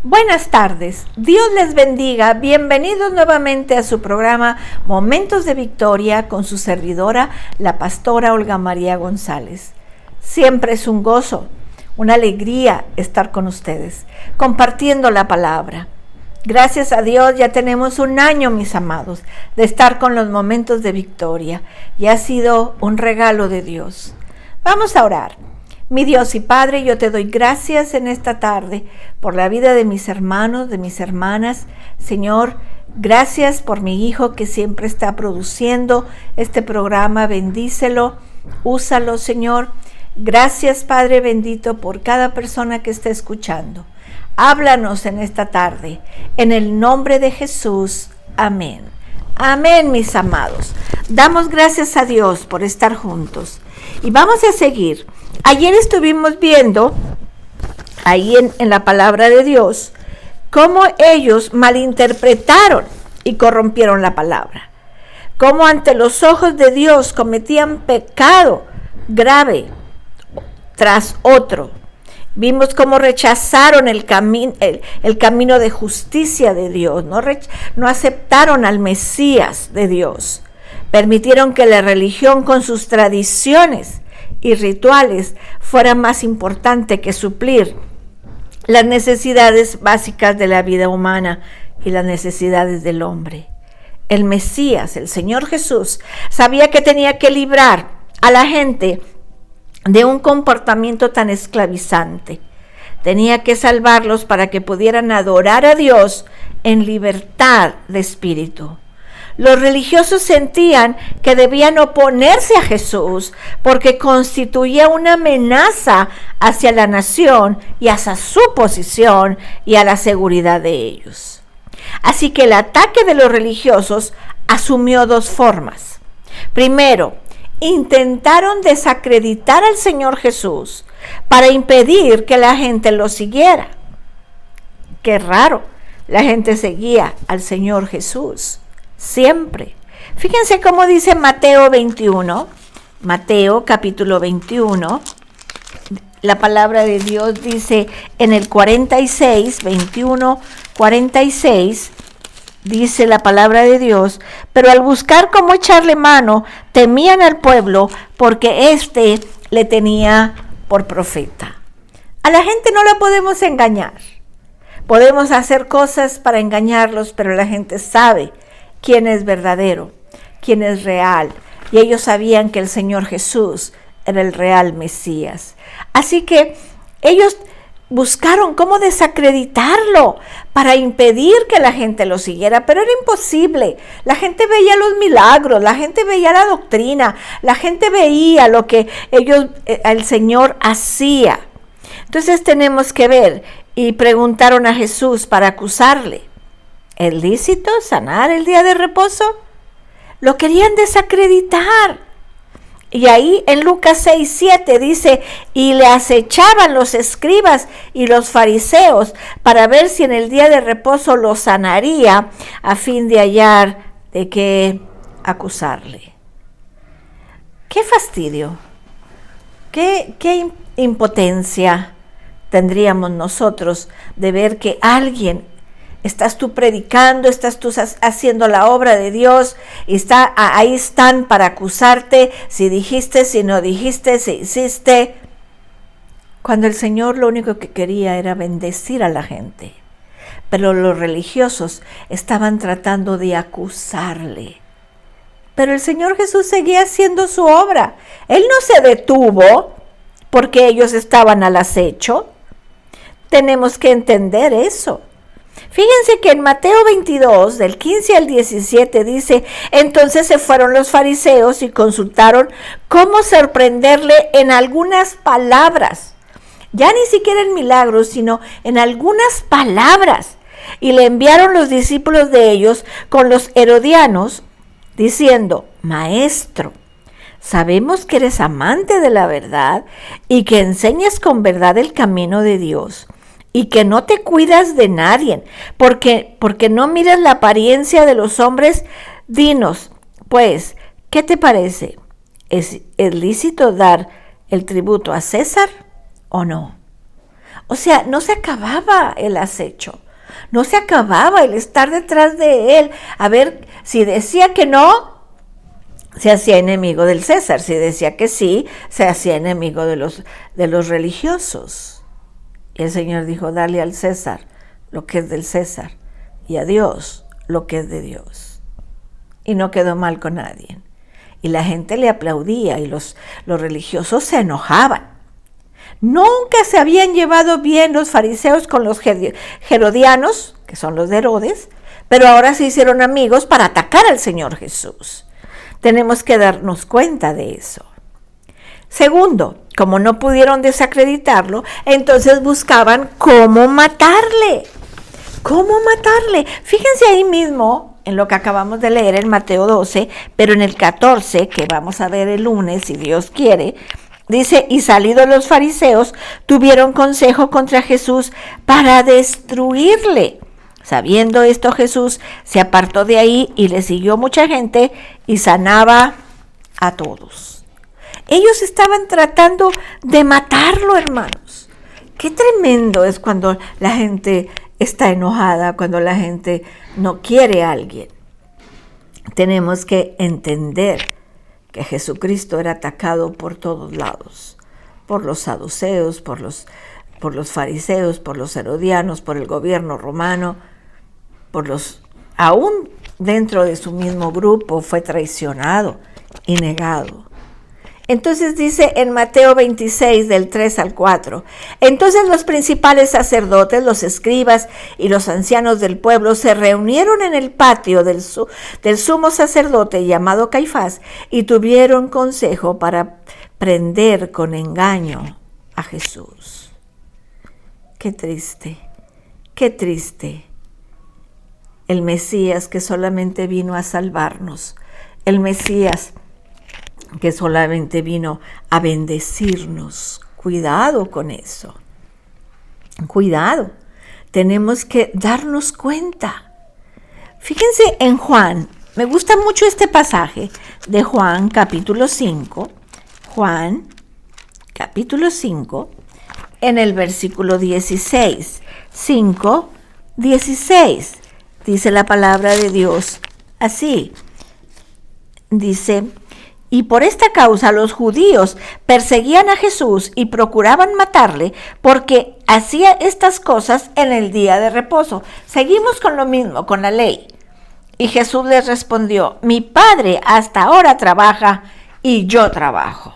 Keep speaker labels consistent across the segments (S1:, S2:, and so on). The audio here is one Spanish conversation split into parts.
S1: Buenas tardes, Dios les bendiga, bienvenidos nuevamente a su programa Momentos de Victoria con su servidora, la pastora Olga María González. Siempre es un gozo, una alegría estar con ustedes, compartiendo la palabra. Gracias a Dios ya tenemos un año, mis amados, de estar con los Momentos de Victoria y ha sido un regalo de Dios. Vamos a orar. Mi Dios y Padre, yo te doy gracias en esta tarde por la vida de mis hermanos, de mis hermanas. Señor, gracias por mi hijo que siempre está produciendo este programa. Bendícelo, úsalo, Señor. Gracias, Padre bendito, por cada persona que está escuchando. Háblanos en esta tarde. En el nombre de Jesús. Amén. Amén, mis amados. Damos gracias a Dios por estar juntos. Y vamos a seguir. Ayer estuvimos viendo, ahí en la palabra de Dios, cómo ellos malinterpretaron y corrompieron la palabra. Cómo ante los ojos de Dios cometían pecado grave tras otro. Vimos cómo rechazaron el camino de justicia de Dios, no aceptaron al Mesías de Dios. Permitieron que la religión con sus tradiciones y rituales fuera más importante que suplir las necesidades básicas de la vida humana y las necesidades del hombre. El Mesías, el Señor Jesús, sabía que tenía que librar a la gente de un comportamiento tan esclavizante. Tenía que salvarlos para que pudieran adorar a Dios en libertad de espíritu. Los religiosos sentían que debían oponerse a Jesús porque constituía una amenaza hacia la nación y hacia su posición y a la seguridad de ellos. Así que el ataque de los religiosos asumió dos formas. Primero, intentaron desacreditar al Señor Jesús para impedir que la gente lo siguiera. Qué raro, la gente seguía al Señor Jesús. Siempre. Fíjense cómo dice Mateo 21, Mateo capítulo 21, la palabra de Dios dice en el 46, 21, 46, dice la palabra de Dios, pero al buscar cómo echarle mano, temían al pueblo porque éste le tenía por profeta. A la gente no la podemos engañar. Podemos hacer cosas para engañarlos, pero la gente sabe quién es verdadero, quién es real. Y ellos sabían que el Señor Jesús era el real Mesías. Así que ellos buscaron cómo desacreditarlo para impedir que la gente lo siguiera, pero era imposible. La gente veía los milagros, la gente veía la doctrina, la gente veía lo que el Señor hacía. Entonces tenemos que ver, y preguntaron a Jesús para acusarle. ¿Es lícito sanar el día de reposo? Lo querían desacreditar. Y ahí en Lucas 6:7 dice, y le acechaban los escribas y los fariseos para ver si en el día de reposo lo sanaría a fin de hallar de qué acusarle. ¡Qué fastidio! ¡Qué impotencia tendríamos nosotros de ver que alguien, estás tú predicando, estás tú haciendo la obra de Dios y ahí están para acusarte si dijiste, si no dijiste, si hiciste, cuando el Señor lo único que quería era bendecir a la gente. Pero los religiosos estaban tratando de acusarle. Pero el Señor Jesús seguía haciendo su obra. Él no se detuvo porque ellos estaban al acecho. Tenemos que entender eso. Fíjense que en Mateo 22, del 15 al 17, dice, entonces se fueron los fariseos y consultaron cómo sorprenderle en algunas palabras. Ya ni siquiera en milagros, sino en algunas palabras. Y le enviaron los discípulos de ellos con los herodianos, diciendo, Maestro, sabemos que eres amante de la verdad y que enseñas con verdad el camino de Dios. Y que no te cuidas de nadie, porque no miras la apariencia de los hombres. Dinos, pues, ¿qué te parece? ¿Es lícito dar el tributo a César o no? O sea, no se acababa el acecho, no se acababa el estar detrás de él. A ver, si decía que no, se hacía enemigo del César. Si decía que sí, se hacía enemigo de los religiosos. Y el Señor dijo, dale al César lo que es del César y a Dios lo que es de Dios. Y no quedó mal con nadie. Y la gente le aplaudía y los religiosos se enojaban. Nunca se habían llevado bien los fariseos con los herodianos, que son los de Herodes, pero ahora se hicieron amigos para atacar al Señor Jesús. Tenemos que darnos cuenta de eso. Segundo, como no pudieron desacreditarlo, entonces buscaban cómo matarle. ¿Cómo matarle? Fíjense ahí mismo en lo que acabamos de leer en Mateo 12, pero en el 14, que vamos a ver el lunes, si Dios quiere, dice, y salidos los fariseos, tuvieron consejo contra Jesús para destruirle. Sabiendo esto, Jesús se apartó de ahí y le siguió mucha gente y sanaba a todos. Ellos estaban tratando de matarlo, hermanos. Qué tremendo es cuando la gente está enojada, cuando la gente no quiere a alguien. Tenemos que entender que Jesucristo era atacado por todos lados, por los saduceos, por los fariseos, por los herodianos, por el gobierno romano, aún dentro de su mismo grupo fue traicionado y negado. Entonces dice en Mateo 26, del 3 al 4, entonces los principales sacerdotes, los escribas y los ancianos del pueblo se reunieron en el patio del sumo sacerdote llamado Caifás y tuvieron consejo para prender con engaño a Jesús. Qué triste, qué triste. El Mesías que solamente vino a salvarnos, el Mesías que solamente vino a bendecirnos. Cuidado con eso. Cuidado. Tenemos que darnos cuenta. Fíjense en Juan. Me gusta mucho este pasaje de Juan capítulo 5. Juan capítulo 5 en el versículo 16. 5, 16. Dice la palabra de Dios así. Dice, y por esta causa los judíos perseguían a Jesús y procuraban matarle porque hacía estas cosas en el día de reposo. Seguimos con lo mismo, con la ley. Y Jesús les respondió, mi Padre hasta ahora trabaja y yo trabajo.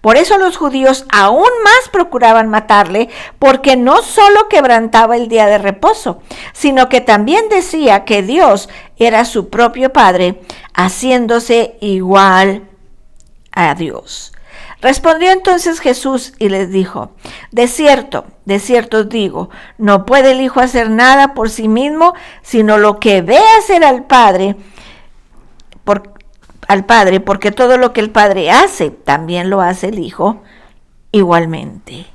S1: Por eso los judíos aún más procuraban matarle, porque no solo quebrantaba el día de reposo, sino que también decía que Dios era su propio Padre, haciéndose igual a Dios. Respondió entonces Jesús y les dijo, de cierto os digo, no puede el Hijo hacer nada por sí mismo, sino lo que ve hacer al Padre, porque todo lo que el Padre hace, también lo hace el Hijo igualmente.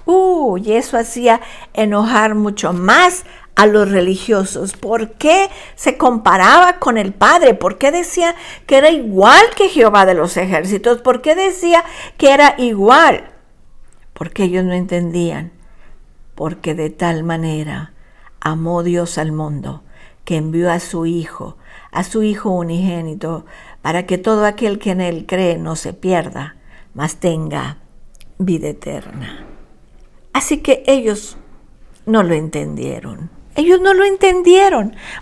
S1: Y eso hacía enojar mucho más a los religiosos. ¿Por qué se comparaba con el Padre? ¿Por qué decía que era igual que Jehová de los ejércitos? ¿Por qué decía que era igual? Porque ellos no entendían. Porque de tal manera amó Dios al mundo, que envió a su Hijo unigénito, para que todo aquel que en él cree no se pierda, mas tenga vida eterna. Así que ellos no lo entendieron.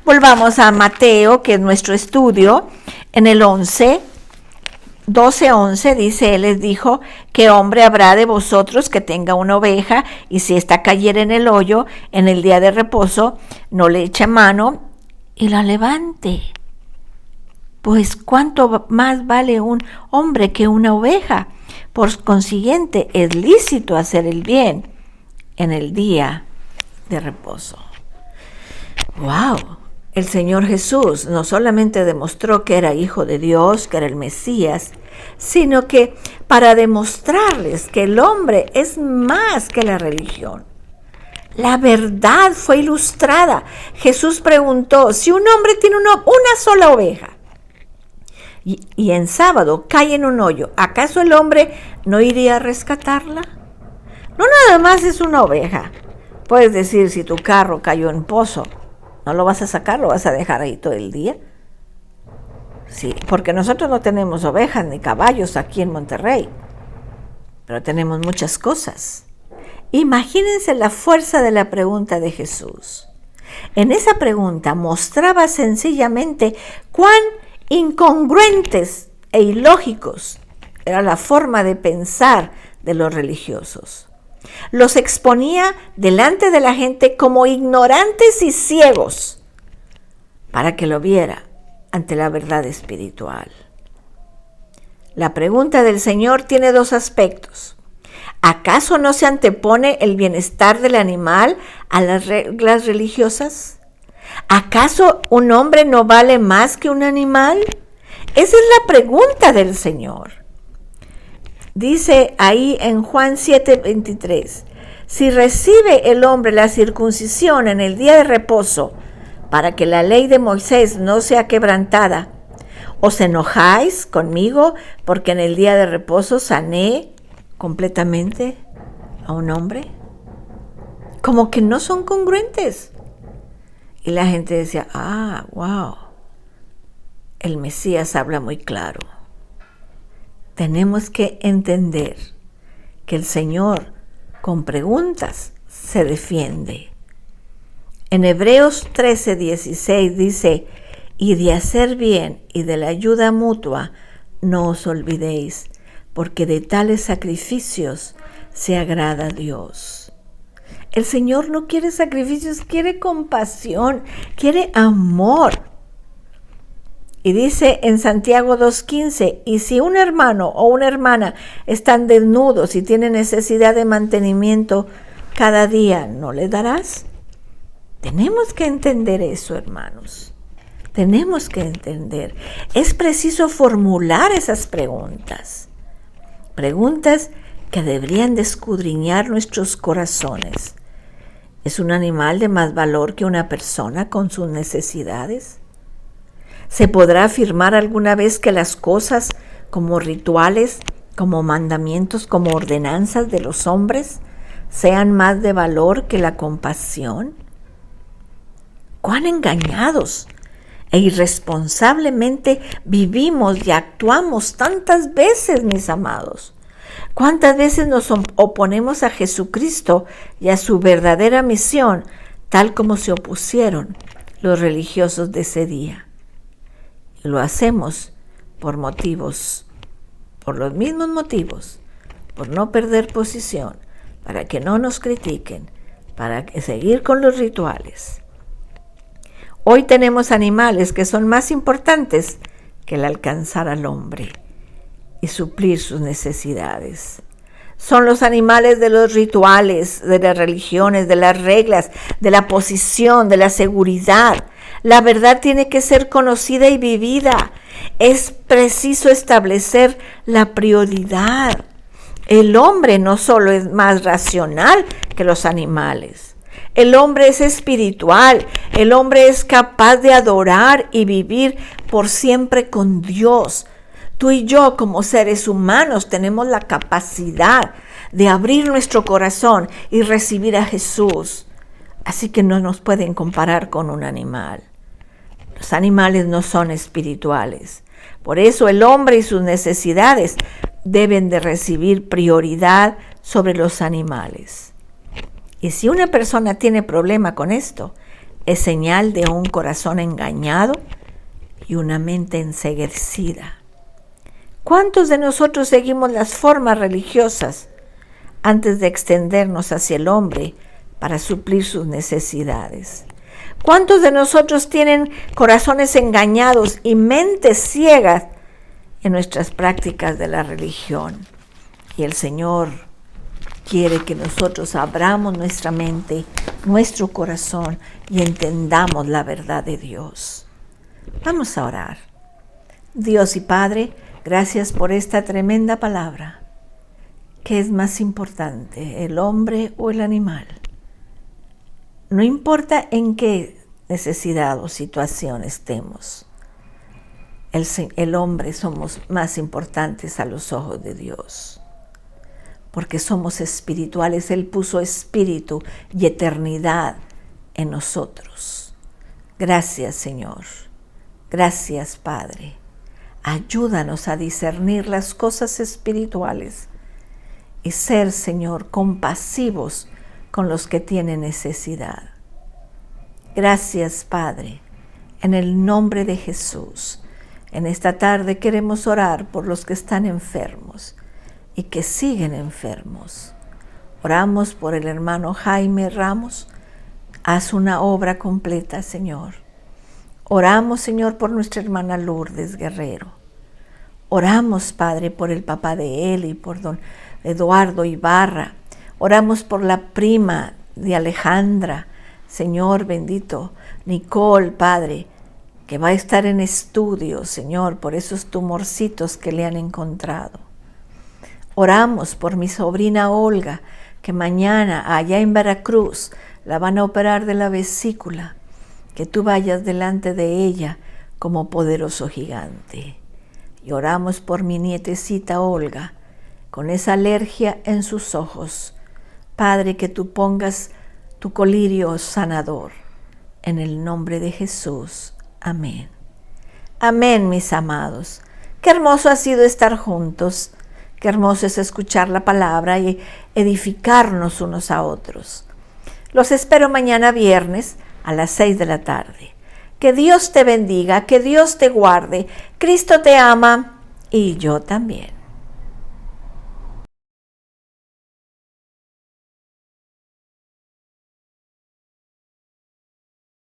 S1: Volvamos a Mateo, que es nuestro estudio, en el 12:11, dice, él les dijo, ¿qué hombre habrá de vosotros que tenga una oveja, y si ésta cayera en el hoyo en el día de reposo, no le eche mano y la levante? Pues cuánto más vale un hombre que una oveja. Por consiguiente, es lícito hacer el bien en el día de reposo. ¡Wow! El Señor Jesús no solamente demostró que era Hijo de Dios, que era el Mesías, sino que para demostrarles que el hombre es más que la religión. La verdad fue ilustrada. Jesús preguntó, si un hombre tiene una sola oveja, y en sábado cae en un hoyo, ¿acaso el hombre no iría a rescatarla? No nada nada más es una oveja. Puedes decir, si tu carro cayó en pozo, no lo vas a sacar, lo vas a dejar ahí todo el día. Sí, porque nosotros no tenemos ovejas ni caballos aquí en Monterrey, pero tenemos muchas cosas. Imagínense la fuerza de la pregunta de Jesús. En esa pregunta mostraba sencillamente cuán incongruentes e ilógicos era la forma de pensar de los religiosos. Los exponía delante de la gente como ignorantes y ciegos para que lo viera ante la verdad espiritual. La pregunta del Señor tiene dos aspectos. ¿Acaso no se antepone el bienestar del animal a las reglas religiosas? ¿Acaso un hombre no vale más que un animal? Esa es la pregunta del Señor. Dice ahí en Juan 7:23, si recibe el hombre la circuncisión en el día de reposo, para que la ley de Moisés no sea quebrantada, ¿os enojáis conmigo porque en el día de reposo sané completamente a un hombre? Como que no son congruentes. Y la gente decía, wow, el Mesías habla muy claro. Tenemos que entender que el Señor con preguntas se defiende. En Hebreos 13:16 dice, y de hacer bien y de la ayuda mutua no os olvidéis, porque de tales sacrificios se agrada a Dios. El Señor no quiere sacrificios, quiere compasión, quiere amor. Y dice en Santiago 2:15, y si un hermano o una hermana están desnudos y tienen necesidad de mantenimiento cada día, ¿no le darás? Tenemos que entender eso, hermanos. Tenemos que entender. Es preciso formular esas preguntas. Preguntas que deberían de escudriñar nuestros corazones. ¿Es un animal de más valor que una persona con sus necesidades? ¿Se podrá afirmar alguna vez que las cosas como rituales, como mandamientos, como ordenanzas de los hombres sean más de valor que la compasión? ¡Cuán engañados e irresponsablemente vivimos y actuamos tantas veces, mis amados! ¿Cuántas veces nos oponemos a Jesucristo y a su verdadera misión, tal como se opusieron los religiosos de ese día? Y lo hacemos por los mismos motivos, por no perder posición, para que no nos critiquen, para seguir con los rituales. Hoy tenemos animales que son más importantes que el alcanzar al hombre y suplir sus necesidades. Son los animales de los rituales, de las religiones, de las reglas, de la posición, de la seguridad. La verdad tiene que ser conocida y vivida. Es preciso establecer la prioridad. El hombre no solo es más racional que los animales. El hombre es espiritual. El hombre es capaz de adorar y vivir por siempre con Dios. Tú y yo, como seres humanos, tenemos la capacidad de abrir nuestro corazón y recibir a Jesús. Así que no nos pueden comparar con un animal. Los animales no son espirituales. Por eso el hombre y sus necesidades deben de recibir prioridad sobre los animales. Y si una persona tiene problema con esto, es señal de un corazón engañado y una mente enceguecida. ¿Cuántos de nosotros seguimos las formas religiosas antes de extendernos hacia el hombre para suplir sus necesidades? ¿Cuántos de nosotros tienen corazones engañados y mentes ciegas en nuestras prácticas de la religión? Y el Señor quiere que nosotros abramos nuestra mente, nuestro corazón y entendamos la verdad de Dios. Vamos a orar. Dios y Padre, gracias por esta tremenda palabra. ¿Qué es más importante, el hombre o el animal? No importa en qué necesidad o situación estemos, el hombre somos más importantes a los ojos de Dios. porque somos espirituales. Él puso espíritu y eternidad en nosotros. Gracias, Señor. Gracias, Padre. Ayúdanos a discernir las cosas espirituales y ser, Señor, compasivos con los que tienen necesidad. Gracias, Padre, en el nombre de Jesús. En esta tarde queremos orar por los que están enfermos y que siguen enfermos. Oramos por el hermano Jaime Ramos. Haz una obra completa, Señor. Oramos, Señor, por nuestra hermana Lourdes Guerrero. Oramos, Padre, por el papá de él y por don Eduardo Ibarra. Oramos por la prima de Alejandra, Señor bendito, Nicole, Padre, que va a estar en estudio, Señor, por esos tumorcitos que le han encontrado. Oramos por mi sobrina Olga, que mañana allá en Veracruz la van a operar de la vesícula. Que tú vayas delante de ella como poderoso gigante. Y oramos por mi nietecita Olga, con esa alergia en sus ojos. Padre, que tú pongas tu colirio sanador. En el nombre de Jesús. Amén. Amén, mis amados. Qué hermoso ha sido estar juntos. Qué hermoso es escuchar la palabra y edificarnos unos a otros. Los espero mañana viernes a las 6 de la tarde. Que Dios te bendiga, que Dios te guarde. Cristo te ama y yo también.